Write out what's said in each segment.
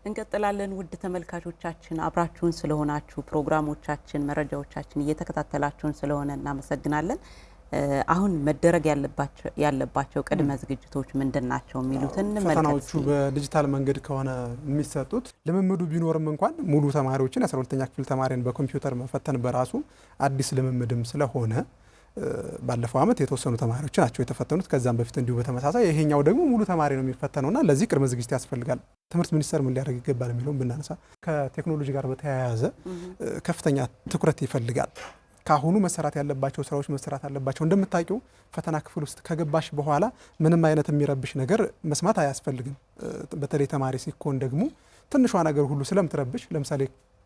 እንቀጥላለን ውድ ተመልካቾቻችን አብራችሁን ስለሆናችሁ ፕሮግራሞቻችን መረጃዎቻችን እየተከታተላችሁን ስለሆነ እናመሰግናለን። አሁን መደረግ ያለባቸው ቅድመ ዝግጅቶች ምንድናቸው የሚሉትን ፈተናዎቹ በዲጂታል መንገድ ከሆነ የሚሰጡት ልምምዱ ቢኖርም እንኳን ሙሉ ተማሪዎችን 12ኛ ክፍል ተማሪን በኮምፒውተር መፈተን በራሱ አዲስ ልምምድም ስለሆነ ባለፈው አመት የተወሰኑ ተማሪዎች ናቸው የተፈተኑት። ከዛም በፊት እንዲሁ በተመሳሳይ ይሄኛው ደግሞ ሙሉ ተማሪ ነው የሚፈተነውና ለዚህ ቅድመ ዝግጅት ያስፈልጋል። ትምህርት ሚኒስቴር ምን ሊያደርግ ይገባል የሚለውን ብናነሳ ከቴክኖሎጂ ጋር በተያያዘ ከፍተኛ ትኩረት ይፈልጋል። ካሁኑ መሰራት ያለባቸው ስራዎች መሰራት አለባቸው። እንደምታውቂው ፈተና ክፍል ውስጥ ከገባሽ በኋላ ምንም አይነት የሚረብሽ ነገር መስማት አያስፈልግም። በተለይ ተማሪ ሲኮን ደግሞ ትንሿ ነገር ሁሉ ስለምትረብሽ ለምሳሌ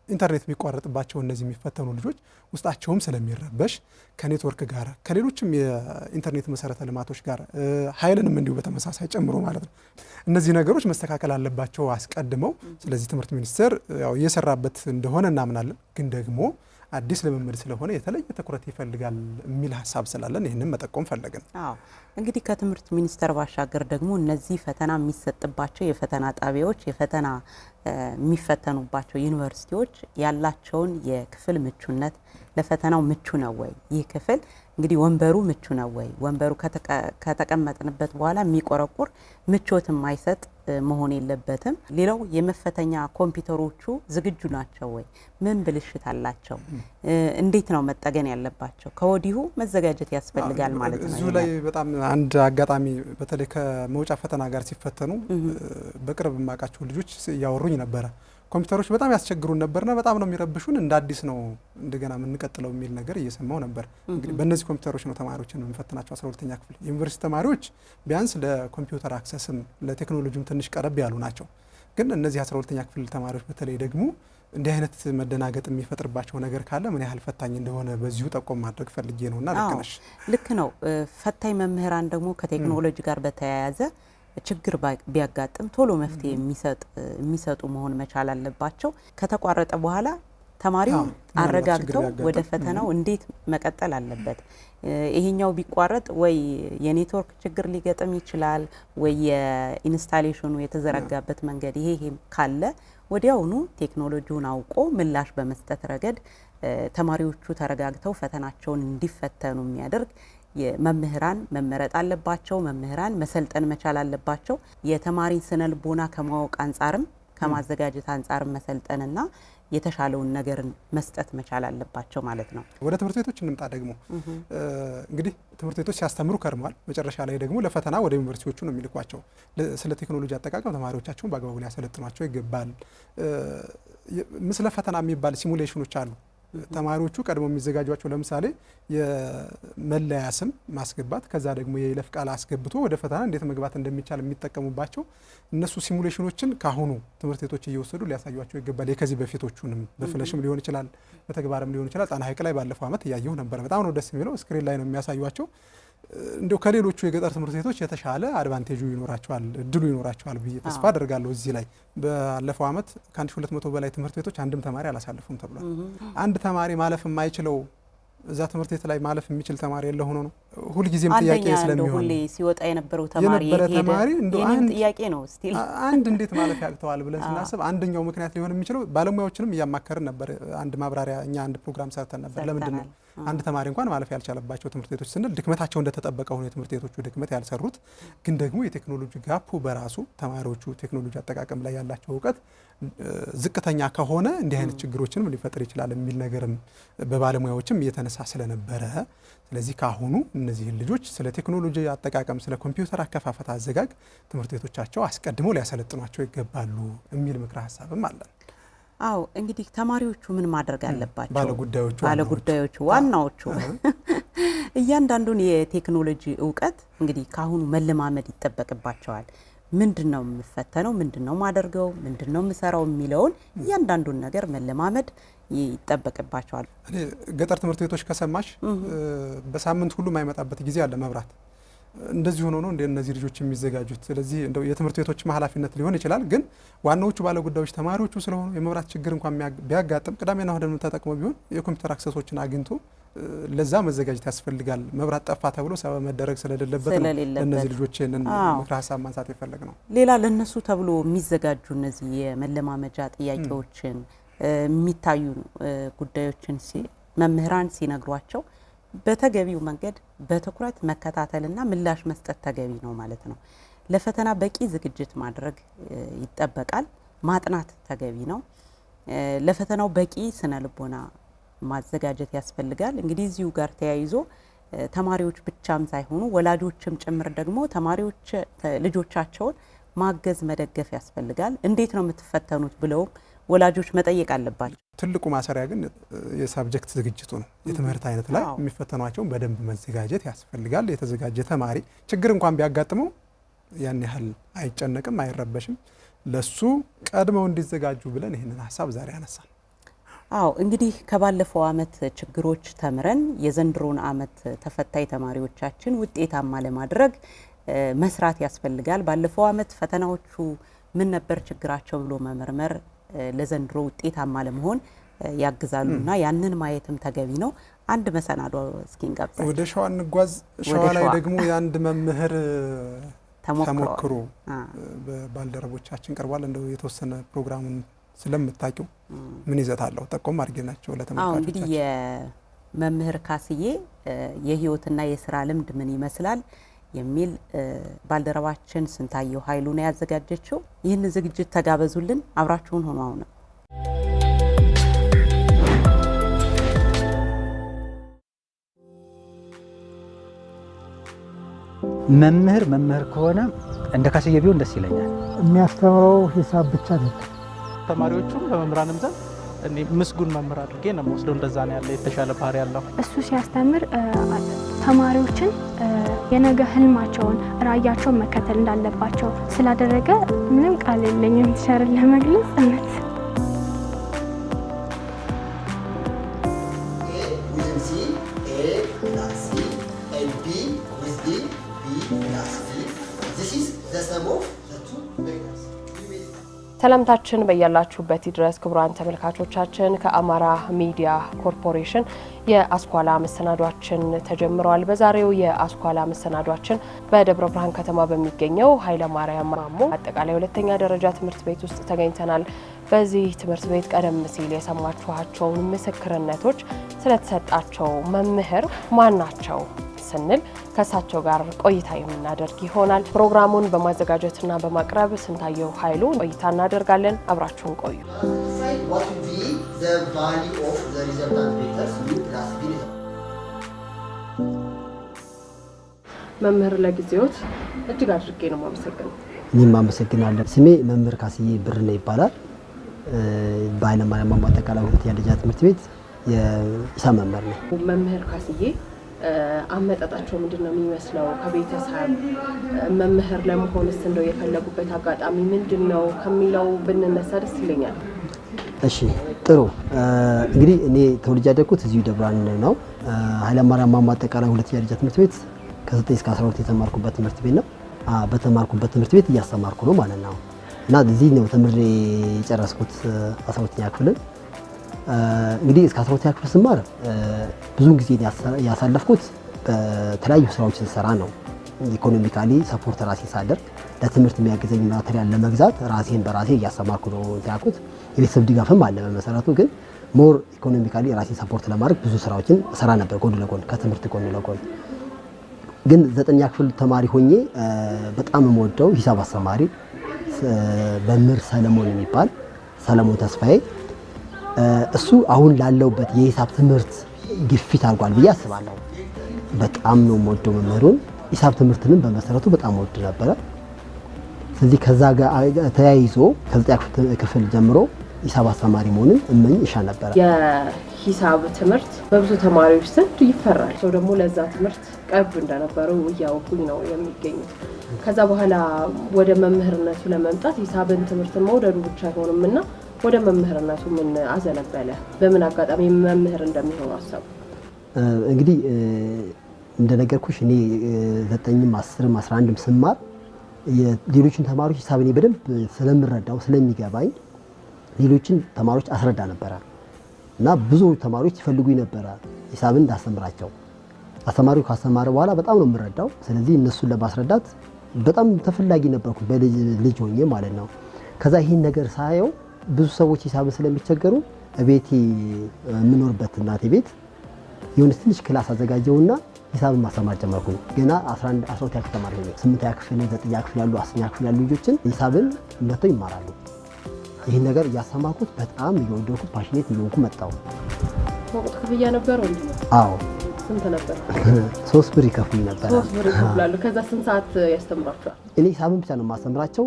ኢንተርኔት የሚቋረጥባቸው እነዚህ የሚፈተኑ ልጆች ውስጣቸውም ስለሚረበሽ ከኔትወርክ ጋር ከሌሎችም የኢንተርኔት መሰረተ ልማቶች ጋር ኃይልንም እንዲሁ በተመሳሳይ ጨምሮ ማለት ነው እነዚህ ነገሮች መስተካከል አለባቸው አስቀድመው። ስለዚህ ትምህርት ሚኒስቴር ያው እየሰራበት እንደሆነ እናምናለን። ግን ደግሞ አዲስ ልምምድ ስለሆነ የተለየ ትኩረት ይፈልጋል የሚል ሐሳብ ስላለን ይሄንን መጠቆም ፈለግን። እንግዲህ ከትምህርት ሚኒስቴር ባሻገር ደግሞ እነዚህ ፈተና የሚሰጥባቸው የፈተና ጣቢያዎች የፈተና የሚፈተኑባቸው ዩኒቨርሲቲዎች ያላቸውን የክፍል ምቹነት ለፈተናው ምቹ ነው ወይ? ይህ ክፍል እንግዲህ ወንበሩ ምቹ ነው ወይ? ወንበሩ ከተቀመጥንበት በኋላ የሚቆረቁር ምቾት የማይሰጥ መሆን የለበትም። ሌላው የመፈተኛ ኮምፒውተሮቹ ዝግጁ ናቸው ወይ? ምን ብልሽት አላቸው? እንዴት ነው መጠገን ያለባቸው? ከወዲሁ መዘጋጀት ያስፈልጋል ማለት ነው። እዚሁ ላይ በጣም አንድ አጋጣሚ በተለይ ከመውጫ ፈተና ጋር ሲፈተኑ በቅርብ የማውቃቸው ልጆች ያወሩኝ ነበረ። ኮምፒውተሮች በጣም ያስቸግሩን ነበርና በጣም ነው የሚረብሹን፣ እንደ አዲስ ነው እንደገና የምንቀጥለው የሚል ነገር እየሰማው ነበር። እንግዲህ በእነዚህ ኮምፒውተሮች ነው ተማሪዎችን የምንፈትናቸው 12ኛ ክፍል። ዩኒቨርሲቲ ተማሪዎች ቢያንስ ለኮምፒውተር አክሰስም ለቴክኖሎጂም ትንሽ ቀረብ ያሉ ናቸው። ግን እነዚህ 12ኛ ክፍል ተማሪዎች በተለይ ደግሞ እንዲህ አይነት መደናገጥ የሚፈጥርባቸው ነገር ካለ ምን ያህል ፈታኝ እንደሆነ በዚሁ ጠቆም ማድረግ ፈልጌ ነውና ልክ ነሽ። ልክ ነው። ፈታኝ መምህራን ደግሞ ከቴክኖሎጂ ጋር በተያያዘ ችግር ቢያጋጥም ቶሎ መፍትሄ የሚሰጡ መሆን መቻል አለባቸው። ከተቋረጠ በኋላ ተማሪው አረጋግተው ወደ ፈተናው እንዴት መቀጠል አለበት። ይሄኛው ቢቋረጥ ወይ የኔትወርክ ችግር ሊገጥም ይችላል ወይ የኢንስታሌሽኑ የተዘረጋበት መንገድ ይሄ ካለ ወዲያውኑ ቴክኖሎጂውን አውቆ ምላሽ በመስጠት ረገድ ተማሪዎቹ ተረጋግተው ፈተናቸውን እንዲፈተኑ የሚያደርግ የመምህራን መመረጥ አለባቸው። መምህራን መሰልጠን መቻል አለባቸው። የተማሪን ስነልቦና ከማወቅ አንጻርም ከማዘጋጀት አንጻርም መሰልጠንና የተሻለውን ነገር መስጠት መቻል አለባቸው ማለት ነው። ወደ ትምህርት ቤቶች እንምጣ። ደግሞ እንግዲህ ትምህርት ቤቶች ሲያስተምሩ ከርመዋል። መጨረሻ ላይ ደግሞ ለፈተና ወደ ዩኒቨርሲቲዎቹ ነው የሚልኳቸው። ስለ ቴክኖሎጂ አጠቃቀም ተማሪዎቻቸውን በአግባቡ ሊያሰለጥኗቸው ይገባል። ምስለ ፈተና የሚባል ሲሙሌሽኖች አሉ። ተማሪዎቹ ቀድሞ የሚዘጋጇቸው ለምሳሌ የመለያ ስም ማስገባት ከዛ ደግሞ የይለፍ ቃል አስገብቶ ወደ ፈተና እንዴት መግባት እንደሚቻል የሚጠቀሙባቸው እነሱ ሲሙሌሽኖችን ካሁኑ ትምህርት ቤቶች እየወሰዱ ሊያሳዩቸው ይገባል። የከዚህ በፊቶቹንም በፍለሽም ሊሆን ይችላል በተግባርም ሊሆን ይችላል። ጣና ሐይቅ ላይ ባለፈው አመት እያየሁ ነበር። በጣም ነው ደስ የሚለው። ስክሪን ላይ ነው የሚያሳዩቸው። እንደው ከሌሎቹ የገጠር ትምህርት ቤቶች የተሻለ አድቫንቴጁ ይኖራቸዋል፣ እድሉ ይኖራቸዋል ብዬ ተስፋ አደርጋለሁ። እዚህ ላይ ባለፈው አመት ከ1200 በላይ ትምህርት ቤቶች አንድም ተማሪ አላሳለፉም ተብሏል። አንድ ተማሪ ማለፍ የማይችለው እዛ ትምህርት ቤት ላይ ማለፍ የሚችል ተማሪ ያለ ሆኖ ነው ሁሉ ጊዜም ጥያቄ ስለሚሆን ሁሌ ሲወጣ የነበረው ተማሪ እንደው አንድ ጥያቄ ነው ስቲል አንድ እንዴት ማለፍ ያቅተዋል ብለን ስናስብ አንደኛው ምክንያት ሊሆን የሚችለው ባለሙያዎችንም እያማከርን ነበር። አንድ ማብራሪያ እኛ አንድ ፕሮግራም ሰርተን ነበር። ለምንድን ነው አንድ ተማሪ እንኳን ማለፍ ያልቻለባቸው ትምህርት ቤቶች ስንል ድክመታቸው እንደተጠበቀ ሆኖ የትምህርት ቤቶቹ ድክመት ያልሰሩት ግን ደግሞ የቴክኖሎጂ ጋፑ በራሱ ተማሪዎቹ ቴክኖሎጂ አጠቃቀም ላይ ያላቸው እውቀት ዝቅተኛ ከሆነ እንዲህ አይነት ችግሮችንም ሊፈጠር ይችላል የሚል ነገርም በባለሙያዎችም እየተነሳ ስለነበረ ስለዚህ ካሁኑ እነዚህ ልጆች ስለ ቴክኖሎጂ አጠቃቀም ስለ ኮምፒውተር አከፋፈት አዘጋግ ትምህርት ቤቶቻቸው አስቀድመው ሊያሰለጥኗቸው ይገባሉ የሚል ምክረ ሀሳብም አለን። አው እንግዲህ ተማሪዎቹ ምን ማድረግ አለባቸው? ባለጉዳዮቹ ዋናዎቹ እያንዳንዱን የቴክኖሎጂ እውቀት እንግዲህ ካሁኑ መለማመድ ይጠበቅባቸዋል። ምንድነው የምፈተነው፣ ምንድነው ማደርገው፣ ምንድነው የምሰራው የሚለውን እያንዳንዱን ነገር መለማመድ ይጠበቅባቸዋል። ገጠር ትምህርት ቤቶች ከሰማሽ በሳምንት ሁሉ የማይመጣበት ጊዜ አለ መብራት። እንደዚህ ሆኖ ነው እነዚህ ልጆች የሚዘጋጁት። ስለዚህ እንደው የትምህርት ቤቶች ኃላፊነት ሊሆን ይችላል። ግን ዋናዎቹ ባለጉዳዮች ተማሪዎቹ ስለሆኑ የመብራት ችግር እንኳን ቢያጋጥም ቅዳሜና እሁድን ተጠቅሞ ቢሆን የኮምፒውተር አክሰሶችን አግኝቶ ለዛ መዘጋጀት ያስፈልጋል። መብራት ጠፋ ተብሎ ሰበብ መደረግ ስለሌለበት ነው እነዚህ ልጆች ምክረ ሀሳብ ማንሳት የፈለግ ነው። ሌላ ለነሱ ተብሎ የሚዘጋጁ እነዚህ የመለማመጃ ጥያቄዎችን የሚታዩ ጉዳዮችን መምህራን ሲነግሯቸው በተገቢው መንገድ በትኩረት መከታተልና ምላሽ መስጠት ተገቢ ነው ማለት ነው። ለፈተና በቂ ዝግጅት ማድረግ ይጠበቃል። ማጥናት ተገቢ ነው። ለፈተናው በቂ ስነ ልቦና ማዘጋጀት ያስፈልጋል። እንግዲህ እዚሁ ጋር ተያይዞ ተማሪዎች ብቻም ሳይሆኑ ወላጆችም ጭምር ደግሞ ተማሪዎች ልጆቻቸውን ማገዝ መደገፍ ያስፈልጋል። እንዴት ነው የምትፈተኑት ብለውም ወላጆች መጠየቅ አለባቸው። ትልቁ ማሰሪያ ግን የሳብጀክት ዝግጅቱ ነው። የትምህርት አይነት ላይ የሚፈተኗቸውን በደንብ መዘጋጀት ያስፈልጋል። የተዘጋጀ ተማሪ ችግር እንኳን ቢያጋጥመው ያን ያህል አይጨነቅም፣ አይረበሽም። ለሱ ቀድመው እንዲዘጋጁ ብለን ይህንን ሀሳብ ዛሬ ያነሳል። አዎ እንግዲህ ከባለፈው አመት ችግሮች ተምረን የዘንድሮን አመት ተፈታኝ ተማሪዎቻችን ውጤታማ ለማድረግ መስራት ያስፈልጋል። ባለፈው አመት ፈተናዎቹ ምን ነበር ችግራቸው ብሎ መመርመር ለዘንድሮ ውጤታማ ለመሆን ያግዛሉና ያንን ማየትም ተገቢ ነው። አንድ መሰናዶ እስኪ እንጋብዛ። ወደ ሸዋ እንጓዝ። ሸዋ ላይ ደግሞ የአንድ መምህር ተሞክሮ በባልደረቦቻችን ቀርቧል። እንደው የተወሰነ ፕሮግራሙን ስለምታውቂው ምን ይዘት አለው ጠቆም አድርገናቸው ለተመልካቾች። እንግዲህ የመምህር ካስዬ የህይወትና የስራ ልምድ ምን ይመስላል የሚል ባልደረባችን ስንታየው ኃይሉ ነው ያዘጋጀችው። ይህን ዝግጅት ተጋበዙልን፣ አብራችሁን ሆኑ። አሁን መምህር ከሆነ እንደ ካስዬ ቢሆን ደስ ይለኛል። የሚያስተምረው ሂሳብ ብቻ ነው። ተማሪዎቹም በመምህራንም ዘንድ እኔ ምስጉን መምህር አድርጌ ነው የምወስደው። እንደዛ ነው ያለ የተሻለ ባህሪ ያለው እሱ ሲያስተምር ተማሪዎችን የነገ ህልማቸውን ራዕያቸውን መከተል እንዳለባቸው ስላደረገ ምንም ቃል የለኝም ሸርን ለመግለጽ እውነት ሰላምታችን በያላችሁበት ድረስ ክቡራን ተመልካቾቻችን ከአማራ ሚዲያ ኮርፖሬሽን የአስኳላ መሰናዷችን ተጀምሯል። በዛሬው የአስኳላ መሰናዷችን በደብረ ብርሃን ከተማ በሚገኘው ኃይለ ማርያም ማሞ አጠቃላይ ሁለተኛ ደረጃ ትምህርት ቤት ውስጥ ተገኝተናል። በዚህ ትምህርት ቤት ቀደም ሲል የሰማችኋቸውን ምስክርነቶች ስለተሰጣቸው መምህር ማን ናቸው ስንል ከሳቸው ጋር ቆይታ የምናደርግ ይሆናል። ፕሮግራሙን በማዘጋጀትና በማቅረብ ስንታየው ኃይሉ ቆይታ እናደርጋለን። አብራችሁን ቆዩ። መምህር ለጊዜዎት እጅግ አድርጌ ነው የማመሰግነው። እኔም አመሰግናለሁ። ስሜ መምህር ካስዬ ብርነ ይባላል። በኃይለ ማርያም ማሞ አጠቃላይ ሁለተኛ ደረጃ ትምህርት ቤት የሂሳብ መምህር ነው። መምህር ካስዬ አመጣጣቸው ምንድነው የሚመስለው? ከቤተሰብ መምህር ለመሆንስ እንደው የፈለጉበት አጋጣሚ ምንድነው ከሚለው ብንነሳ ደስ ይለኛል። እሺ ጥሩ። እንግዲህ እኔ ተወልጄ ያደግኩት እዚሁ ደብረ ብርሃን ነው። ኃይለ ማርያም ማሞ አጠቃላይ ሁለተኛ ደረጃ ትምህርት ቤት ከ9 እስከ 12 የተማርኩበት ትምህርት ቤት ነው። በተማርኩበት ትምህርት ቤት እያስተማርኩ ነው ማለት ነው እና እዚህ ነው ተምሬ የጨረስኩት 12ኛ ክፍልን። እንግዲህ እስከ 12ኛ ክፍል ስማር ብዙ ጊዜ ያሳለፍኩት በተለያዩ ስራዎች ስሰራ ነው። ኢኮኖሚካሊ ሰፖርት ራሴ ሳደርግ ለትምህርት የሚያግዘኝ ማቴሪያል ለመግዛት ራሴን በራሴ እያስተማርኩ ነው ያልኩት። የቤተሰብ ድጋፍም አለ በመሰረቱ፣ ግን ሞር ኢኮኖሚካሊ ራሴን ሰፖርት ለማድረግ ብዙ ስራዎችን እሰራ ነበር ጎን ለጎን ከትምህርት ጎን ለጎን። ግን 9ኛ ክፍል ተማሪ ሆኜ በጣም የምወደው ሂሳብ አስተማሪ መምህር ሰለሞን የሚባል ሰለሞን ተስፋዬ እሱ አሁን ላለውበት የሂሳብ ትምህርት ግፊት አድርጓል ብዬ አስባለሁ። በጣም ነው የምወደው መምህሩን። ሂሳብ ትምህርትንም በመሰረቱ በጣም ወድ ነበረ። ስለዚህ ከዛ ጋር ተያይዞ ከ9ኛ ክፍል ጀምሮ ሂሳብ አስተማሪ መሆንን እመኝ እሻ ነበረ። የሂሳብ ትምህርት በብዙ ተማሪዎች ዘንድ ይፈራል። ሰው ደግሞ ለዛ ትምህርት ቅርብ እንደነበረው እያወቁኝ ነው የሚገኙት። ከዛ በኋላ ወደ መምህርነቱ ለመምጣት ሂሳብን ትምህርትን መውደዱ ብቻ አይሆንምና ወደ መምህርነቱ ምን አዘነበለ? በምን አጋጣሚ መምህር እንደሚሆን አሰቡ? እንግዲህ እንደነገርኩሽ እኔ 9ም 10ም 11ም ስማር ሌሎችን ተማሪዎች ሂሳብ እኔ በደንብ ስለምረዳው ስለሚገባኝ ሌሎችን ተማሪዎች አስረዳ ነበረ እና ብዙ ተማሪዎች ይፈልጉኝ ነበረ። ሂሳብን እንዳስተምራቸው። አስተማሪው ካስተማረ በኋላ በጣም ነው የምረዳው። ስለዚህ እነሱን ለማስረዳት በጣም ተፈላጊ ነበርኩ በልጅ ሆኜ ማለት ነው። ከዛ ይህን ነገር ሳየው ብዙ ሰዎች ሂሳብን ስለሚቸገሩ ቤቴ የምኖርበት እናቴ ቤት የሆነ ትንሽ ክላስ አዘጋጀውና ሂሳብን ማስተማር ጀመርኩኝ። ገና 12ኛ ክፍል ተማሪ ሆኜ 8ኛ ክፍል 9ኛ ክፍል ያሉ 10ኛ ክፍል ያሉ ልጆችን ሂሳብን መተው ይማራሉ። ይህን ነገር እያስተማርኩት በጣም እየወደድኩት ፓሽኔት እየሆንኩ መጣሁ። ወቅቱ ክፍያ ነበረው እንዴ? አዎ። ስንት ነበር? 3 ብር ይከፍሉኝ ነበር። 3 ብር ይከፍላሉ። ከዛ ስንት ሰዓት ያስተምራቸዋል? እኔ ሂሳብን ብቻ ነው የማስተምራቸው።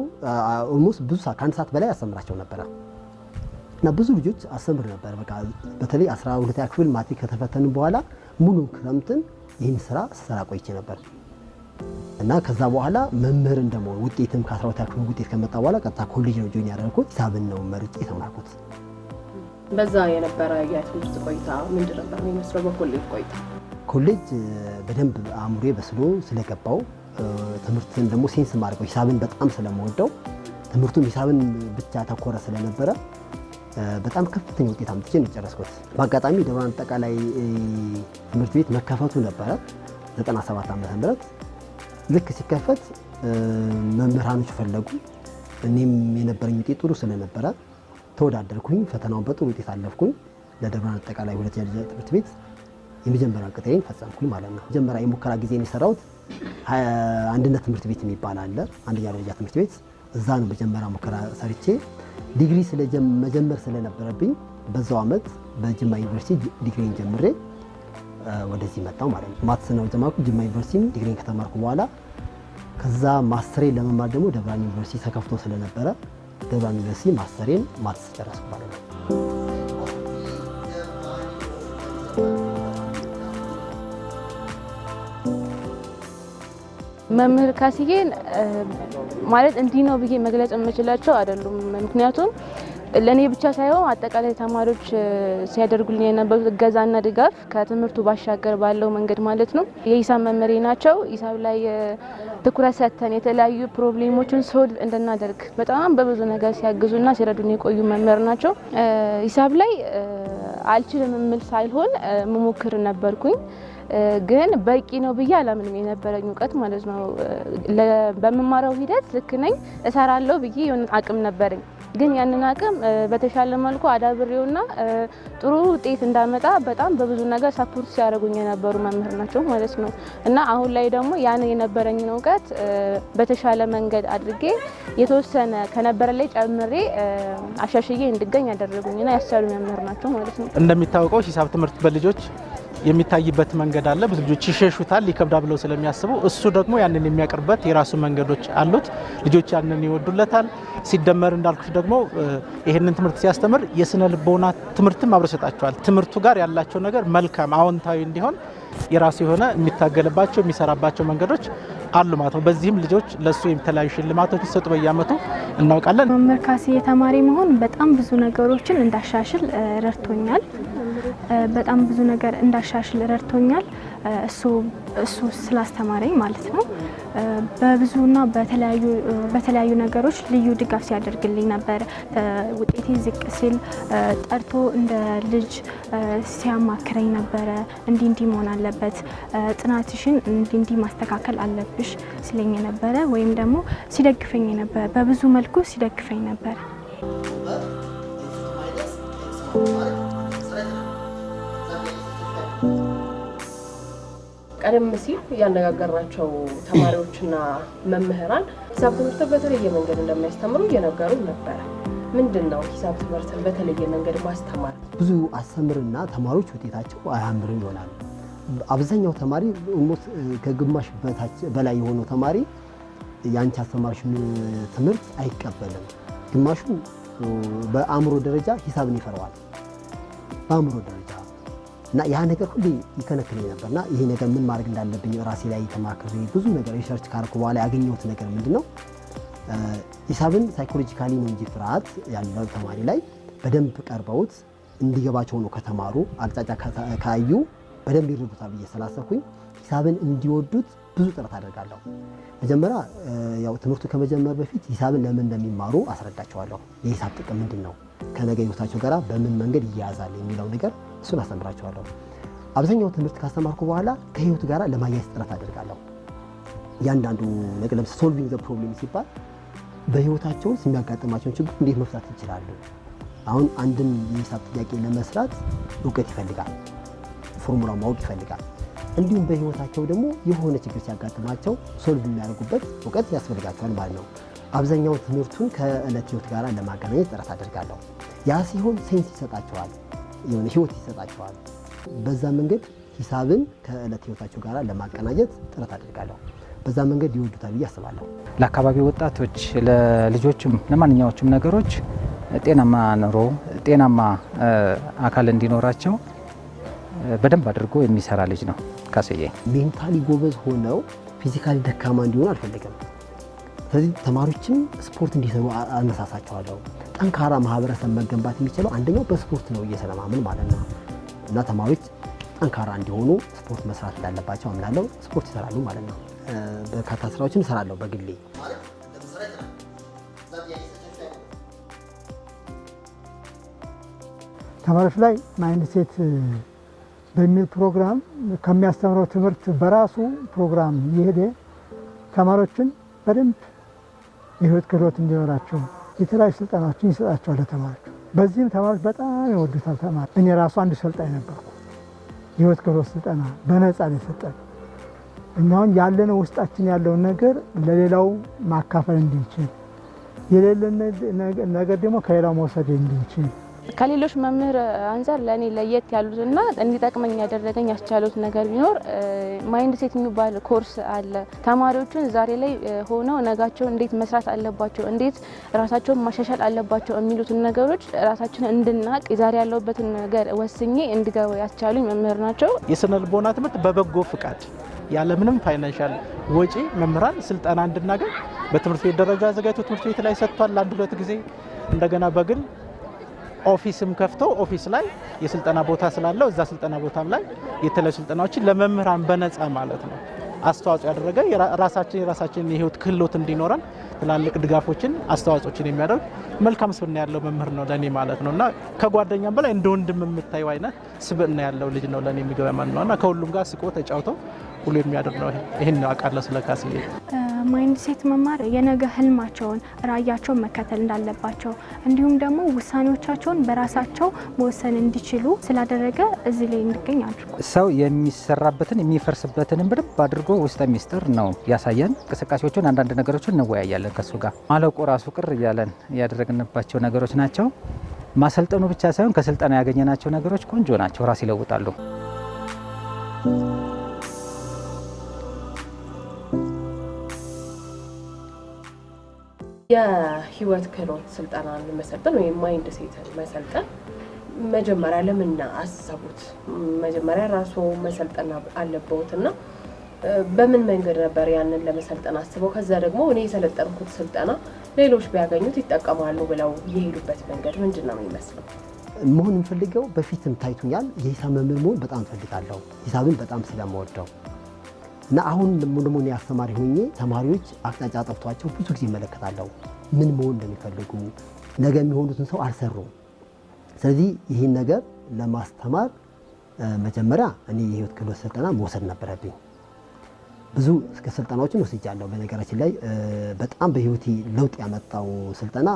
ኦልሞስት ብዙ ሰዓት ከአንድ ሰዓት በላይ ያስተምራቸው ነበረ እና ብዙ ልጆች አስተምር ነበር። በቃ በተለይ 12ኛ ክፍል ማትሪክ ከተፈተኑ በኋላ ሙሉ ክረምትን ይህን ስራ ስሰራ ቆይቼ ነበር እና ከዛ በኋላ መምህር እንደመሆን ውጤትም ከ12ኛ ክፍል ውጤት ከመጣ በኋላ ቀጥታ ኮሌጅ ነው ጆይን ያደረኩት። ሂሳብን ነው መርጬ የተማርኩት። በዛ የነበረ የትምህርት ቆይታ ምንድን ነበር የሚመስለው? በኮሌጅ ቆይታ ኮሌጅ በደንብ አእምሮዬ በስሎ ስለገባው ትምህርትን ደግሞ ሴንስ ማድረገው ሂሳብን በጣም ስለምወደው ትምህርቱም ሂሳብን ብቻ ተኮረ ስለነበረ በጣም ከፍተኛ ውጤት አምጥቼ ነው የጨረስኩት። በአጋጣሚ ደብረ ብርሃን አጠቃላይ ትምህርት ቤት መከፈቱ ነበረ 97 ዓመተ ምህረት። ልክ ሲከፈት መምህራኖች ፈለጉ። እኔም የነበረኝ ውጤት ጥሩ ስለነበረ ተወዳደርኩኝ። ፈተናውን በጥሩ ውጤት አለፍኩኝ። ለደብረ ብርሃን አጠቃላይ ሁለተኛ ደረጃ ትምህርት ቤት የመጀመሪያ ቅጥሬን ፈጸምኩኝ ማለት ነው። መጀመሪያ የሙከራ ጊዜን የሰራሁት አንድነት ትምህርት ቤት የሚባል አለ፣ አንደኛ ደረጃ ትምህርት ቤት። እዛ ነው መጀመሪያ ሙከራ ሰርቼ ዲግሪ መጀመር ስለነበረብኝ በዛው ዓመት በጅማ ዩኒቨርሲቲ ዲግሪን ጀምሬ ወደዚህ መጣሁ ማለት ነው። ማትስ ነው ጀማርኩ ጅማ ዩኒቨርሲቲ ዲግሪን ከተማርኩ በኋላ ከዛ ማስተሬን ለመማር ደግሞ ደብረ ብርሃን ዩኒቨርሲቲ ተከፍቶ ስለነበረ ደብረ ብርሃን ዩኒቨርሲቲ ማስተሬን ማትስ ጨረስኩ ማለት ነው። መምህር ካስዬን ማለት እንዲህ ነው ብዬ መግለጽ የምችላቸው አይደሉም። ምክንያቱም ለእኔ ብቻ ሳይሆን አጠቃላይ ተማሪዎች ሲያደርጉልኝ የነበሩት እገዛና ድጋፍ ከትምህርቱ ባሻገር ባለው መንገድ ማለት ነው። የሂሳብ መምህሬ ናቸው። ሂሳብ ላይ ትኩረት ሰጥተን የተለያዩ ፕሮብሌሞችን ሶልቭ እንድናደርግ በጣም በብዙ ነገር ሲያግዙና ሲረዱን የቆዩ መምህር ናቸው። ሂሳብ ላይ አልችልም የምል ሳይሆን መሞክር ነበርኩኝ። ግን በቂ ነው ብዬ አላምንም። የነበረኝ እውቀት ማለት ነው በመማራው ሂደት ልክ ነኝ እሰራለሁ ብዬ የሆነ አቅም ነበረኝ። ግን ያንን አቅም በተሻለ መልኩ አዳብሬውና ጥሩ ውጤት እንዳመጣ በጣም በብዙ ነገር ሰፖርት ሲያደርጉኝ የነበሩ መምህር ናቸው ማለት ነው። እና አሁን ላይ ደግሞ ያን የነበረኝን እውቀት በተሻለ መንገድ አድርጌ የተወሰነ ከነበረ ላይ ጨምሬ አሻሽዬ እንድገኝ ያደረጉኝና ያሰሩ መምህር ናቸው ማለት ነው። እንደሚታወቀው ሂሳብ ትምህርት በልጆች የሚታይበት መንገድ አለ። ብዙ ልጆች ይሸሹታል፣ ይከብዳ ብለው ስለሚያስቡ እሱ ደግሞ ያንን የሚያቀርበት የራሱ መንገዶች አሉት። ልጆች ያንን ይወዱለታል። ሲደመር እንዳልኩሽ ደግሞ ይሄንን ትምህርት ሲያስተምር የስነ ልቦና ትምህርትም አብሮ ይሰጣቸዋል። ትምህርቱ ጋር ያላቸው ነገር መልካም አዎንታዊ እንዲሆን የራሱ የሆነ የሚታገልባቸው የሚሰራባቸው መንገዶች አሉ ማለት ነው። በዚህም ልጆች ለሱ የተለያዩ ሽልማቶች ሲሰጡ በየአመቱ እናውቃለን። መምህር ካስዬ ተማሪ መሆን በጣም ብዙ ነገሮችን እንዳሻሽል ረድቶኛል። በጣም ብዙ ነገር እንዳሻሽል ረድቶኛል። እሱ ስላስተማረኝ ማለት ነው። በብዙና በተለያዩ ነገሮች ልዩ ድጋፍ ሲያደርግልኝ ነበር። ውጤቴ ዝቅ ሲል ጠርቶ እንደ ልጅ ሲያማክረኝ ነበረ። እንዲህ መሆን አለበት፣ ጥናትሽን እንዲህ ማስተካከል አለብሽ ሲለኝ ነበረ። ወይም ደግሞ ሲደግፈኝ ነበር፣ በብዙ መልኩ ሲደግፈኝ ነበር። ቀደም ሲል ያነጋገርናቸው ተማሪዎችና መምህራን ሂሳብ ትምህርት በተለየ መንገድ እንደሚያስተምሩ እየነገሩ ነበረ። ምንድን ነው ሂሳብ ትምህርትን በተለየ መንገድ ማስተማር? ብዙ አስተምርና ተማሪዎች ውጤታቸው አያምርም ይሆናል። አብዛኛው ተማሪ ሞት ከግማሽ በላይ የሆነው ተማሪ ያንቺ አስተማሪሽን ትምህርት አይቀበልም። ግማሹ በአእምሮ ደረጃ ሂሳብን ይፈራዋል። በአእምሮ ደረጃ እና ያ ነገር ሁሉ ይከነክለኝ ነበርና ይሄ ነገር ምን ማድረግ እንዳለብኝ ራሴ ላይ ተማክሬ ብዙ ነገር ሪሰርች ካርኩ በኋላ ያገኘሁት ነገር ምንድነው ሂሳብን ሳይኮሎጂካሊ ነው እንጂ ፍርሃት ያለው ተማሪ ላይ በደንብ ቀርበውት እንዲገባቸው ነው ከተማሩ አቅጣጫ ካዩ በደንብ ይረዱታል ብዬ ስላሰብኩኝ ሂሳብን እንዲወዱት ብዙ ጥረት አደርጋለሁ። መጀመሪያ ያው ትምህርቱ ከመጀመር በፊት ሂሳብን ለምን እንደሚማሩ አስረዳቸዋለሁ። የሂሳብ ጥቅም ምንድነው፣ ከነገ ህይወታቸው ጋር በምን መንገድ ይያያዛል የሚለው ነገር እሱን አስተምራቸዋለሁ። አብዛኛው ትምህርት ካስተማርኩ በኋላ ከህይወት ጋር ለማያያዝ ጥረት አደርጋለሁ። እያንዳንዱ ነገር ለምሳሌ ሶልቪንግ ዘ ፕሮብሌም ሲባል በህይወታቸው ውስጥ የሚያጋጥማቸውን ችግር እንዴት መፍታት ይችላሉ። አሁን አንድን የሂሳብ ጥያቄ ለመስራት እውቀት ይፈልጋል፣ ፎርሙላ ማወቅ ይፈልጋል። እንዲሁም በህይወታቸው ደግሞ የሆነ ችግር ሲያጋጥማቸው ሶልቭ የሚያደርጉበት እውቀት ያስፈልጋቸዋል ማለት ነው። አብዛኛው ትምህርቱን ከዕለት ህይወት ጋር ለማገናኘት ጥረት አደርጋለሁ። ያ ሲሆን ሴንስ ይሰጣቸዋል፣ የሆነ ህይወት ይሰጣቸዋል። በዛ መንገድ ሂሳብን ከዕለት ህይወታቸው ጋር ለማቀናኘት ጥረት አደርጋለሁ። በዛ መንገድ ይወዱታል ብዬ አስባለሁ። ለአካባቢ ወጣቶች፣ ለልጆችም፣ ለማንኛዎቹም ነገሮች ጤናማ ኑሮ፣ ጤናማ አካል እንዲኖራቸው በደንብ አድርጎ የሚሰራ ልጅ ነው ካስዬ። ሜንታሊ ጎበዝ ሆነው ፊዚካሊ ደካማ እንዲሆኑ አልፈልግም። ስለዚህ ተማሪዎችም ስፖርት እንዲሰሩ አነሳሳቸዋለሁ። ጠንካራ ማህበረሰብ መገንባት የሚችለው አንደኛው በስፖርት ነው እየሰለማምን ማለት ነው። እና ተማሪዎች ጠንካራ እንዲሆኑ ስፖርት መስራት እንዳለባቸው አምናለሁ። ስፖርት ይሰራሉ ማለት ነው። በርካታ ስራዎችን እሰራለሁ በግሌ። ተማሪዎች ላይ ማይንድ ሴት በሚል ፕሮግራም ከሚያስተምረው ትምህርት በራሱ ፕሮግራም የሄደ ተማሪዎችን በደንብ የህይወት ክህሎት እንዲኖራቸው የተለያዩ ስልጠናዎችን ይሰጣቸዋል ለተማሪዎች። በዚህም ተማሪዎች በጣም ይወዱታል። ተማሪ እኔ ራሱ አንድ ሰልጣኝ ነበርኩ። የህይወት ክህሎት ስልጠና በነፃ ነው የሰጠን። እኛውን ያለነው ውስጣችን ያለውን ነገር ለሌላው ማካፈል እንድንችል፣ የሌለን ነገር ደግሞ ከሌላው መውሰድ እንድንችል ከሌሎች መምህር አንፃር ለእኔ ለየት ያሉትና እንዲጠቅመኝ ያደረገኝ ያስቻሉት ነገር ቢኖር ማይንድ ሴት የሚባል ኮርስ አለ። ተማሪዎቹን ዛሬ ላይ ሆነው ነጋቸውን እንዴት መስራት አለባቸው፣ እንዴት ራሳቸውን ማሻሻል አለባቸው የሚሉትን ነገሮች ራሳችንን እንድናቅ የዛሬ ያለውበትን ነገር ወስኜ እንድገባ ያስቻሉኝ መምህር ናቸው። የስነ ልቦና ትምህርት በበጎ ፍቃድ ያለምንም ፋይናንሻል ወጪ መምህራን ስልጠና እንድናገኝ በትምህርት ቤት ደረጃ አዘጋጅቶ ትምህርት ቤት ላይ ሰጥቷል። አንድ ሁለት ጊዜ እንደገና በግል ኦፊስም ከፍቶ ኦፊስ ላይ የስልጠና ቦታ ስላለው እዛ ስልጠና ቦታም ላይ የተለያዩ ስልጠናዎችን ለመምህራን በነፃ ማለት ነው አስተዋጽኦ ያደረገ የራሳችን የህይወት ክህሎት እንዲኖረን ትላልቅ ድጋፎችን አስተዋጽኦችን የሚያደርግ መልካም ስብዕና ያለው መምህር ነው ለኔ ማለት ነውና ከጓደኛም በላይ እንደ ወንድም የምታየው አይነት ስብዕና ያለው ልጅ ነው ለኔ የሚገባኝ ነውና ከሁሉም ጋር ስቆ ተጫውቶ ሁሉ የሚያደርግ ነው። ይሄን አውቃለሁ ስለ ካስዬ። ማይንድ ሴት መማር የነገ ህልማቸውን ራዕያቸውን መከተል እንዳለባቸው እንዲሁም ደግሞ ውሳኔዎቻቸውን በራሳቸው መወሰን እንዲችሉ ስላደረገ እዚህ ላይ እንድገኝ አድርጎ ሰው የሚሰራበትን የሚፈርስበትን በደንብ አድርጎ ውስጠ ሚስጥር ነው ያሳየን። እንቅስቃሴዎቹን አንዳንድ ነገሮችን እንወያያለን ከሱ ጋር። ማለቁ ራሱ ቅር እያለን ያደረግንባቸው ነገሮች ናቸው። ማሰልጠኑ ብቻ ሳይሆን ከስልጠና ያገኘናቸው ነገሮች ቆንጆ ናቸው፣ ራስ ይለውጣሉ። የህይወት ክህሎት ስልጠናን መሰልጠን ወይም ማይንድ ሴትን መሰልጠን መጀመሪያ ለምን አሰቡት? መጀመሪያ ራሱ መሰልጠን አለበውትና በምን መንገድ ነበር ያንን ለመሰልጠን አስበው ከዛ ደግሞ እኔ የሰለጠንኩት ስልጠና ሌሎች ቢያገኙት ይጠቀማሉ ብለው የሄዱበት መንገድ ምንድን ነው የሚመስለው? መሆን የምፈልገው በፊትም ታይቶኛል። የሂሳብ መምህር መሆን በጣም እፈልጋለሁ። ሂሳብን በጣም ስለምወደው እና አሁን ደግሞ እኔ አስተማሪ ሆኜ ተማሪዎች አቅጣጫ ጠፍቷቸው ብዙ ጊዜ እመለከታለሁ። ምን መሆን እንደሚፈልጉ ነገ የሚሆኑትን ሰው አልሰሩም። ስለዚህ ይህን ነገር ለማስተማር መጀመሪያ እኔ የህይወት ክህሎት ስልጠና መውሰድ ነበረብኝ። ብዙ ስልጠናዎችን ወስጃለሁ። በነገራችን ላይ በጣም በህይወቴ ለውጥ ያመጣው ስልጠና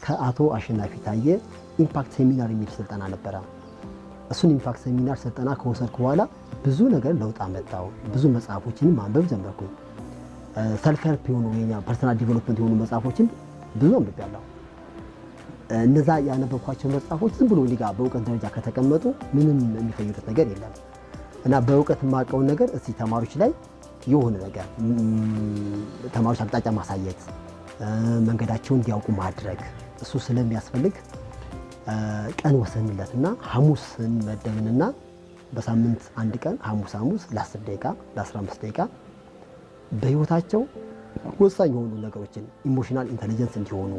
ከአቶ አሸናፊ ታየ ኢምፓክት ሴሚናር የሚል ስልጠና ነበረ። እሱን ኢምፓክት ሴሚናር ስልጠና ከወሰድኩ በኋላ ብዙ ነገር ለውጥ አመጣው። ብዙ መጽሐፎችን ማንበብ ጀመርኩኝ። ሰልፍ ሄልፕ የሆኑ የኛ ፐርሰናል ዲቨሎፕመንት የሆኑ መጽሐፎችን ብዙ አንብቤያለሁ። እነዛ ያነበብኳቸው መጽሐፎች ዝም ብሎ ሊጋ በእውቀት ደረጃ ከተቀመጡ ምንም የሚፈይዱት ነገር የለም እና በእውቀት የማውቀውን ነገር እስቲ ተማሪዎች ላይ የሆነ ነገር ተማሪዎች አቅጣጫ ማሳየት፣ መንገዳቸውን እንዲያውቁ ማድረግ እሱ ስለሚያስፈልግ ቀን ወሰንለትና ሐሙስን መደብንና በሳምንት አንድ ቀን ሐሙስ ለ10 ደቂቃ ለ15 ደቂቃ በህይወታቸው ወሳኝ የሆኑ ነገሮችን ኢሞሽናል ኢንተለጀንስ እንዲሆኑ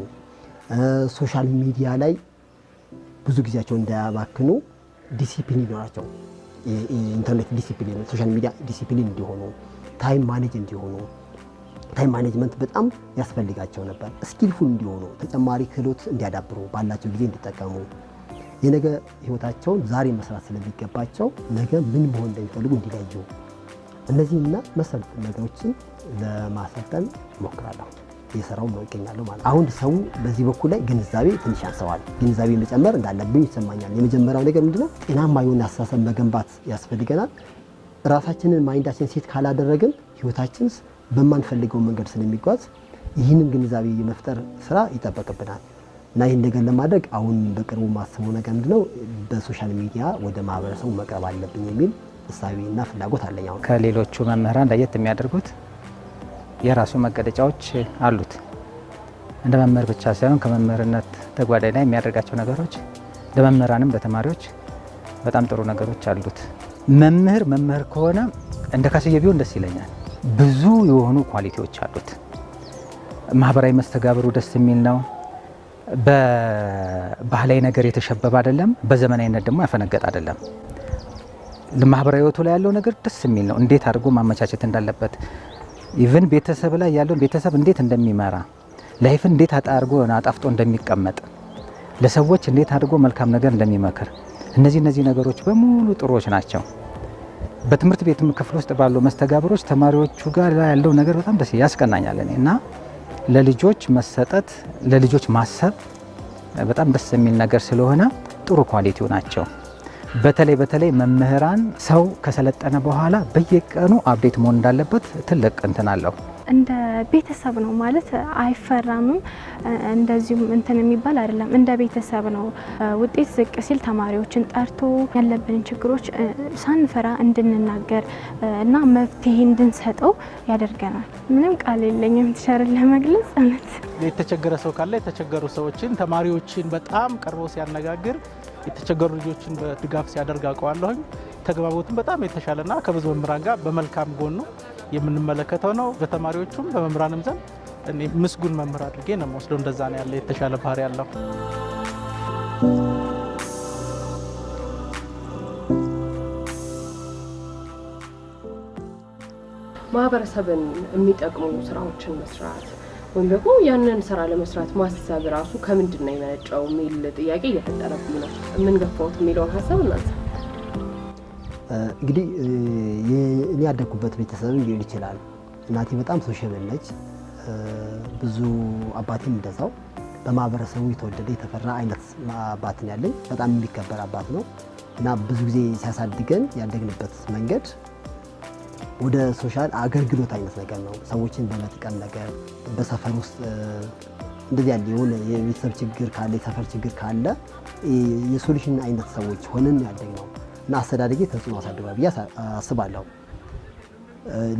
ሶሻል ሚዲያ ላይ ብዙ ጊዜያቸውን እንዳያባክኑ ዲሲፕሊን ይኖራቸው፣ ኢንተርኔት ዲሲፕሊን፣ ሶሻል ሚዲያ ዲሲፕሊን እንዲሆኑ፣ ታይም ማኔጅ እንዲሆኑ። ታይም ማኔጅመንት በጣም ያስፈልጋቸው ነበር። ስኪልፉል እንዲሆኑ፣ ተጨማሪ ክህሎት እንዲያዳብሩ፣ ባላቸው ጊዜ እንዲጠቀሙ የነገ ህይወታቸውን ዛሬ መስራት ስለሚገባቸው ነገ ምን መሆን እንደሚፈልጉ እንዲለዩ እነዚህና መሰል ነገሮችን ለማሰልጠን እሞክራለሁ። እየሰራው ነው ይገኛለሁ ማለት። አሁን ሰው በዚህ በኩል ላይ ግንዛቤ ትንሽ ያንሰዋል። ግንዛቤ መጨመር እንዳለብኝ ይሰማኛል። የመጀመሪያው ነገር ምንድነው? ጤናማ የሆነ አስተሳሰብ መገንባት ያስፈልገናል። ራሳችንን ማይንዳችን ሴት ካላደረግን ህይወታችን በማንፈልገው መንገድ ስለሚጓዝ ይህንን ግንዛቤ የመፍጠር ስራ ይጠበቅብናል እና ይህን ነገር ለማድረግ አሁን በቅርቡ ማስበው ነገር ምንድነው? በሶሻል ሚዲያ ወደ ማህበረሰቡ መቅረብ አለብኝ የሚል እሳቤና ፍላጎት አለኝ። አሁን ከሌሎቹ መምህራን ለየት የሚያደርጉት የራሱ መገለጫዎች አሉት። እንደ መምህር ብቻ ሳይሆን ከመምህርነት ተጓዳኝ ላይ የሚያደርጋቸው ነገሮች ለመምህራንም ለተማሪዎች በጣም ጥሩ ነገሮች አሉት። መምህር ከሆነ እንደ ካስዬ ቢሆን ደስ ይለኛል። ብዙ የሆኑ ኳሊቲዎች አሉት። ማህበራዊ መስተጋብሩ ደስ የሚል ነው። በባህላዊ ነገር የተሸበበ አይደለም፣ በዘመናዊነት ደግሞ ያፈነገጠ አይደለም። ለማህበራዊ ህይወቱ ላይ ያለው ነገር ደስ የሚል ነው። እንዴት አድርጎ ማመቻቸት እንዳለበት ኢቭን ቤተሰብ ላይ ያለውን ቤተሰብ እንዴት እንደሚመራ ላይፍን እንዴት አጣርጎ አጣፍጦ እንደሚቀመጥ ለሰዎች እንዴት አድርጎ መልካም ነገር እንደሚመክር እነዚህ ነገሮች በሙሉ ጥሩዎች ናቸው። በትምህርት ቤት ክፍል ውስጥ ባለው መስተጋብሮች ተማሪዎቹ ጋር ያለው ነገር በጣም ደስ ያስቀናኛል እኔ እና ለልጆች መሰጠት ለልጆች ማሰብ በጣም ደስ የሚል ነገር ስለሆነ ጥሩ ኳሊቲው ናቸው። በተለይ መምህራን ሰው ከሰለጠነ በኋላ በየቀኑ አፕዴት መሆን እንዳለበት ትልቅ እንትን አለው። እንደ ቤተሰብ ነው ማለት አይፈራምም፣ እንደዚሁም እንትን የሚባል አይደለም። እንደ ቤተሰብ ነው። ውጤት ዝቅ ሲል ተማሪዎችን ጠርቶ ያለብንን ችግሮች ሳንፈራ እንድንናገር እና መፍትሄ እንድንሰጠው ያደርገናል። ምንም ቃል የለኝም ቲቸርን ለመግለጽ። እውነት የተቸገረ ሰው ካለ የተቸገሩ ሰዎችን ተማሪዎችን በጣም ቀርቦ ሲያነጋግር የተቸገሩ ልጆችን በድጋፍ ሲያደርግ አውቀዋለሁኝ። ተግባቦትን በጣም የተሻለና ከብዙ መምህራን ጋር በመልካም ጎኑ የምንመለከተው ነው። በተማሪዎቹም በመምህራንም ዘንድ እኔ ምስጉን መምህር አድርጌ ነው የምወስደው። እንደዛ ነው ያለ የተሻለ ባህሪ ያለው። ማህበረሰብን የሚጠቅሙ ስራዎችን መስራት ወይም ደግሞ ያንን ስራ ለመስራት ማሰብ ራሱ ከምንድን ነው የመነጨው የሚል ጥያቄ እየፈጠረብኝ ነው። የምንገፋውት የሚለውን ሀሳብ እናንተ። እንግዲህ እኔ ያደግኩበት ቤተሰብ ሊሆን ይችላል። እናቴ በጣም ሶሻብል ነች። ብዙ አባቴም እንደዛው በማህበረሰቡ የተወደደ የተፈራ አይነት አባት ነው ያለኝ። በጣም የሚከበር አባት ነው እና ብዙ ጊዜ ሲያሳድገን ያደግንበት መንገድ ወደ ሶሻል አገልግሎት አይነት ነገር ነው። ሰዎችን በመጥቀም ነገር በሰፈር ውስጥ እንደዚህ ያለ የሆነ የቤተሰብ ችግር ካለ የሰፈር ችግር ካለ የሶሉሽን አይነት ሰዎች ሆነን ያደግ ነው እና አስተዳደጌ ተጽዕኖ አሳድሯል ብዬ አስባለሁ።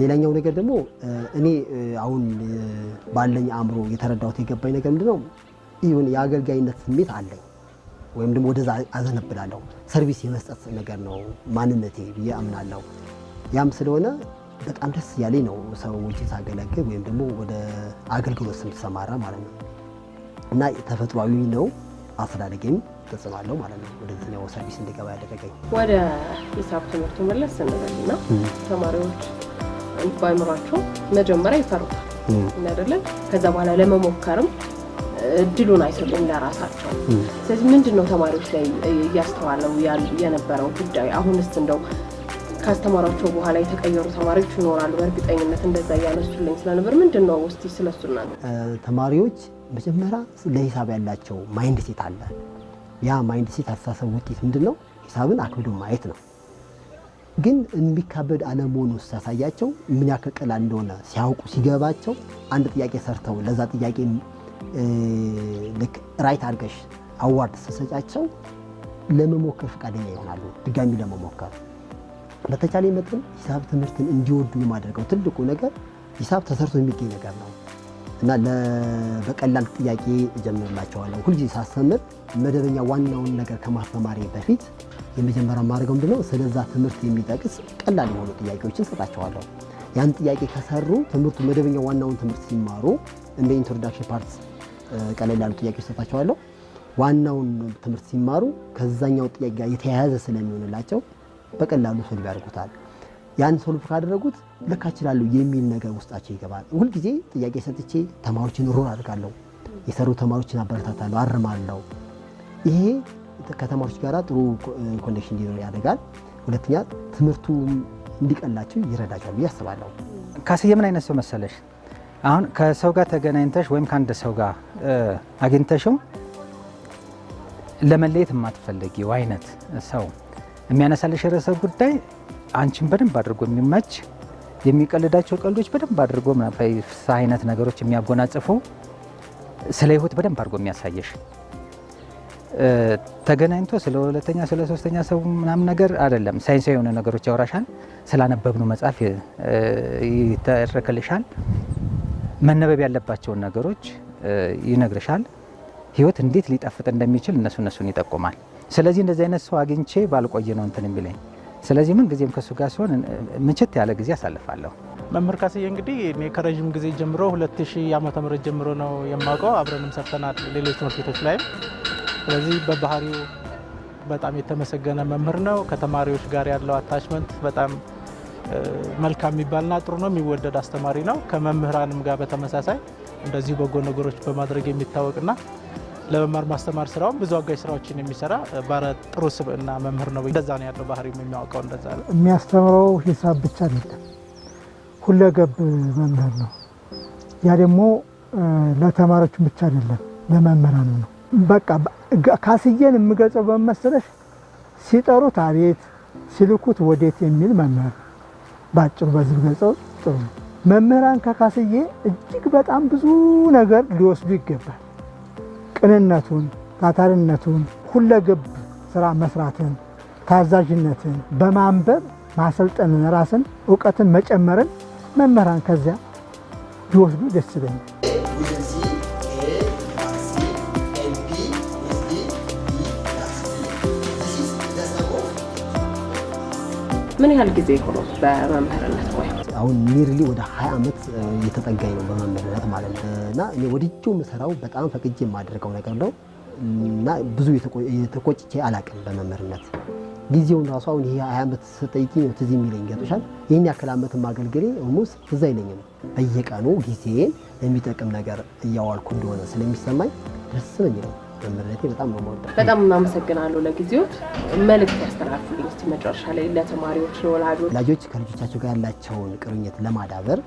ሌላኛው ነገር ደግሞ እኔ አሁን ባለኝ አእምሮ የተረዳሁት የገባኝ ነገር ምንድነው ይሁን የአገልጋይነት ስሜት አለኝ ወይም ደግሞ ወደዛ አዘነብላለሁ። ሰርቪስ የመስጠት ነገር ነው ማንነቴ ብዬ አምናለሁ። ያም ስለሆነ በጣም ደስ ያለኝ ነው ሰዎችን ሳገለግል ወይም ደግሞ ወደ አገልግሎት ስንሰማራ ማለት ነው እና ተፈጥሯዊ ነው። አስተዳደጌም ተጽዕኖ አለው ማለት ነው ወደዚህኛው ሰርቪስ እንዲገባ ያደረገኝ። ወደ ሂሳብ ትምህርቱ መለስ ስንልና ተማሪዎች ባይምሯቸው መጀመሪያ ይፈሩታል አይደለ? ከዛ በኋላ ለመሞከርም እድሉን አይሰጡም ለራሳቸው። ስለዚህ ምንድነው ተማሪዎች ላይ እያስተዋለው የነበረው ጉዳይ? አሁንስ እንደው ካስተማራቸው በኋላ የተቀየሩ ተማሪዎች ይኖራሉ በእርግጠኝነት እንደዛ እያነሱልኝ ስለነበር ምንድነው እስቲ ስለሱና ነው። ተማሪዎች መጀመሪያ ለሂሳብ ያላቸው ማይንድ ሴት አለ። ያ ማይንድ ሴት አስተሳሰብ ውጤት ምንድነው? ሂሳብን አክብዶ ማየት ነው። ግን የሚካበድ አለመሆኑ ሲያሳያቸው ምን ያክል ቀላል እንደሆነ ሲያውቁ ሲገባቸው አንድ ጥያቄ ሰርተው ለዛ ጥያቄ ልክ ራይት አድርገሽ አዋርድ ስትሰጫቸው ለመሞከር ፈቃደኛ ይሆናሉ ድጋሚ ለመሞከር። በተቻለ መጠን ሂሳብ ትምህርትን እንዲወዱ የማደርገው ትልቁ ነገር ሂሳብ ተሰርቶ የሚገኝ ነገር ነው እና በቀላል ጥያቄ እጀምርላቸዋለሁ። ሁልጊዜ ሳስተምር መደበኛ ዋናውን ነገር ከማስተማሪ በፊት የመጀመሪያው ማድረገው ምንድነው ስለዛ ትምህርት የሚጠቅስ ቀላል የሆኑ ጥያቄዎችን ሰጣቸዋለሁ። ያን ጥያቄ ከሰሩ ትምህርቱ መደበኛ ዋናውን ትምህርት ሲማሩ እንደ ኢንትሮዳክሽን ፓርት ቀለል ያሉ ጥያቄዎች ሰጣቸዋለሁ። ዋናውን ትምህርት ሲማሩ ከዛኛው ጥያቄ ጋር የተያያዘ ስለሚሆንላቸው በቀላሉ ሶልቭ ያደርጉታል። ያን ሶልቭ ካደረጉት ለካ እችላለሁ የሚል ነገር ውስጣቸው ይገባል። ሁልጊዜ ጥያቄ ሰጥቼ ተማሪዎችን ሮል አድርጋለሁ። የሰሩ ተማሪዎችን አበረታታለሁ፣ አርማለሁ። ይሄ ከተማሪዎች ጋር ጥሩ ኮኔክሽን እንዲኖር ያደርጋል። ሁለተኛ ትምህርቱ እንዲቀላቸው ይረዳቸዋል ብዬ አስባለሁ። ካስዬ ምን አይነት ሰው መሰለሽ? አሁን ከሰው ጋር ተገናኝተሽ ወይም ከአንድ ሰው ጋር አግኝተሽው ለመለየት የማትፈልጊው አይነት ሰው የሚያነሳልሽ ርዕሰ ጉዳይ አንቺን በደንብ አድርጎ የሚመች የሚቀልዳቸው ቀልዶች በደንብ አድርጎ ፍስሐ አይነት ነገሮች የሚያጎናጽፉ ስለ ህይወት በደንብ አድርጎ የሚያሳየሽ ተገናኝቶ ስለ ሁለተኛ ስለ ሶስተኛ ሰው ምናምን ነገር አይደለም። ሳይንሳዊ የሆነ ነገሮች ያወራሻል። ስላነበብነው መጽሐፍ ይተረክልሻል። መነበብ ያለባቸውን ነገሮች ይነግርሻል። ህይወት እንዴት ሊጣፍጥ እንደሚችል እነሱን ይጠቁማል። ስለዚህ እንደዚህ አይነት ሰው አግኝቼ ባልቆየ ነው እንትን የሚለኝ። ስለዚህ ምን ጊዜም ከሱ ጋር ሲሆን ምችት ያለ ጊዜ አሳልፋለሁ። መምህር ካስዬ እንግዲህ እኔ ከረዥም ጊዜ ጀምሮ 2000 ዓመተ ምህረት ጀምሮ ነው የማውቀው። አብረንም ሰርተናል ሌሎች ትምህርት ቤቶች ላይም። ስለዚህ በባህሪው በጣም የተመሰገነ መምህር ነው። ከተማሪዎች ጋር ያለው አታችመንት በጣም መልካም የሚባልና ጥሩ ነው። የሚወደድ አስተማሪ ነው። ከመምህራንም ጋር በተመሳሳይ እንደዚሁ በጎ ነገሮች በማድረግ የሚታወቅና ለመማር ማስተማር ስራውም ብዙ አጋዥ ስራዎችን የሚሰራ ባለ ጥሩ ስብዕና መምህር ነው። እንደዛ ነው ያለው ባህሪው የሚያውቀው እንደዛ ነው። የሚያስተምረው ሂሳብ ብቻ አይደለም፣ ሁለገብ መምህር ነው። ያ ደግሞ ለተማሪዎች ብቻ አይደለም ለመምህራኑ ነው። በቃ ካስዬን የምገልጸው በመሰለሽ ሲጠሩት አቤት ሲልኩት ወዴት የሚል መምህር ባጭሩ በዚህ ገልጸው ጥሩ ነው። መምህራን ከካስዬ እጅግ በጣም ብዙ ነገር ሊወስዱ ይገባል። ቅንነቱን፣ ታታሪነቱን፣ ሁለገብ ስራ መስራትን፣ ታዛዥነትን፣ በማንበብ ማሰልጠንን፣ ራስን እውቀትን መጨመርን መምህራን ከዚያ ቢወስዱ ደስ ይለኛል። ምን ያህል ጊዜ ሆኖ በመምህርነት ቆይ? አሁን ኒርሊ ወደ 20 ዓመት እየተጠጋኝ ነው በመምህርነት ማለት ነው። እና እኔ ወዲጄው የምሰራው በጣም ፈቅጄ የማደርገው ነገር ነው እና ብዙ የተቆጭቼ አላቅም በመምህርነት ጊዜውን ራሱ። አሁን ይሄ 20 ዓመት ስጠይቂ ነው ትዝ የሚለኝ ገብቶሻል። ይህን ያክል ዓመት ማገልገሌ ኦልሞስት ትዝ አይለኝም። በየቀኑ ጊዜን የሚጠቅም ነገር እያዋልኩ እንደሆነ ስለሚሰማኝ ደስ ነው የሚለው። መምህርነቴ በጣም ነው የምወደው። በጣም እናመሰግናለሁ። ለጊዜዎት መልእክት ያስተላልፉልኝ እስቲ መጨረሻ ላይ ለተማሪዎች፣ ለወላጆች ከልጆቻቸው ጋር ያላቸውን ቁርኝት ለማዳበር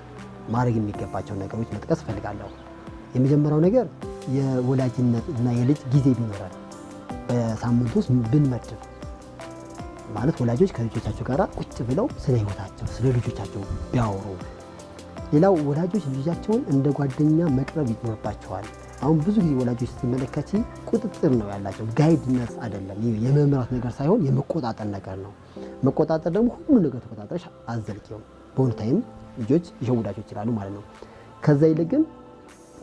ማድረግ የሚገባቸው ነገሮች መጥቀስ እፈልጋለሁ። የመጀመሪያው ነገር የወላጅነት እና የልጅ ጊዜ ቢኖራል በሳምንት ውስጥ ብንመድብ ማለት ወላጆች ከልጆቻቸው ጋር ቁጭ ብለው ስለ ህይወታቸው ስለ ልጆቻቸው ቢያወሩ። ሌላው ወላጆች ልጆቻቸውን እንደ ጓደኛ መቅረብ ይኖርባቸዋል። አሁን ብዙ ጊዜ ወላጆች ስትመለከቺ ቁጥጥር ነው ያላቸው፣ ጋይድነስ አይደለም። የመምራት ነገር ሳይሆን የመቆጣጠር ነገር ነው። መቆጣጠር ደግሞ ሁሉ ነገር ተቆጣጠረሽ አዘልቂው በሆነ ታይም ልጆች ሊሸውዳቸው ይችላሉ ማለት ነው። ከዛ ይልቅ ግን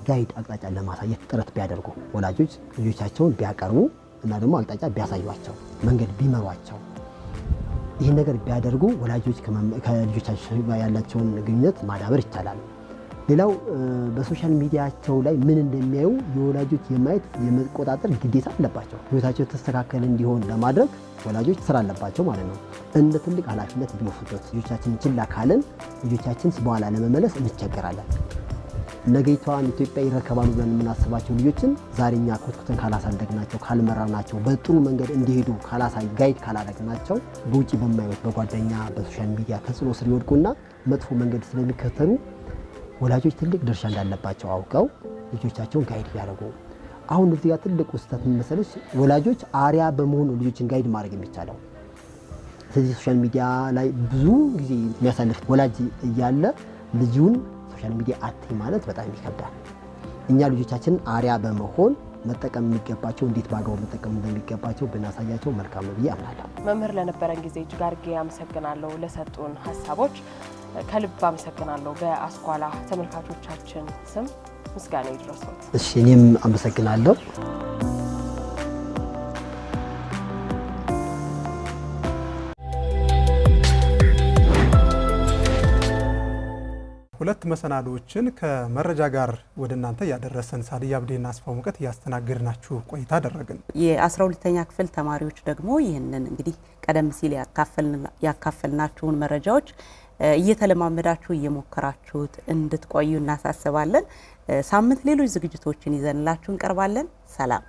ጋይድ አቅጣጫ ለማሳየት ጥረት ቢያደርጉ ወላጆች ልጆቻቸውን ቢያቀርቡ እና ደግሞ አቅጣጫ ቢያሳዩቸው መንገድ ቢመሯቸው ይህን ነገር ቢያደርጉ ወላጆች ከልጆቻቸው ጋር ያላቸውን ግንኙነት ማዳበር ይቻላል። ሌላው በሶሻል ሚዲያቸው ላይ ምን እንደሚያዩ የወላጆች የማየት የመቆጣጠር ግዴታ አለባቸው። ህይወታቸው ተስተካከለ እንዲሆን ለማድረግ ወላጆች ስራ አለባቸው ማለት ነው። እንደ ትልቅ ኃላፊነት ቢወስዱት ልጆቻችን ችላ ካለን ልጆቻችን በኋላ ለመመለስ እንቸገራለን። ነገይቷን ኢትዮጵያ ይረከባሉ ብለን የምናስባቸው ልጆችን ዛሬኛ ኮትኩተን ካላሳደግናቸው፣ ካልመራናቸው፣ በጥሩ መንገድ እንዲሄዱ ጋይድ ካላደረግናቸው በውጭ በማይወት በጓደኛ በሶሻል ሚዲያ ተጽዕኖ ስር ይወድቁና መጥፎ መንገድ ስለሚከተሉ ወላጆች ትልቅ ድርሻ እንዳለባቸው አውቀው ልጆቻቸውን ጋይድ ቢያደርጉ። አሁን እዚህ ጋር ትልቅ ውስጠት መሰለሽ ወላጆች አሪያ በመሆኑ ልጆችን ጋይድ ማድረግ የሚቻለው። ስለዚህ ሶሻል ሚዲያ ላይ ብዙ ጊዜ የሚያሳልፍ ወላጅ እያለ ልጁን ሶሻል ሚዲያ አትይ ማለት በጣም ይከብዳል። እኛ ልጆቻችንን አሪያ በመሆን መጠቀም የሚገባቸው እንዴት በአግባቡ መጠቀም እንደሚገባቸው ብናሳያቸው መልካም ነው ብዬ አምናለሁ። መምህር ለነበረን ጊዜ እጅግ አድርጌ አመሰግናለሁ። ለሰጡን ሀሳቦች ከልብ አመሰግናለሁ። በአስኳላ ተመልካቾቻችን ስም ምስጋና ይድረሶት። እሺ፣ እኔም አመሰግናለሁ። ሁለት መሰናዶዎችን ከመረጃ ጋር ወደ እናንተ ያደረሰን ሳዲያ አብዴና አስፋው ሙቀት እያስተናገድናችሁ ቆይታ አደረግን። የ12ኛ ክፍል ተማሪዎች ደግሞ ይህንን እንግዲህ ቀደም ሲል ያካፈልናችሁን መረጃዎች እየተለማመዳችሁ እየሞከራችሁት እንድትቆዩ እናሳስባለን። ሳምንት ሌሎች ዝግጅቶችን ይዘንላችሁ እንቀርባለን። ሰላም።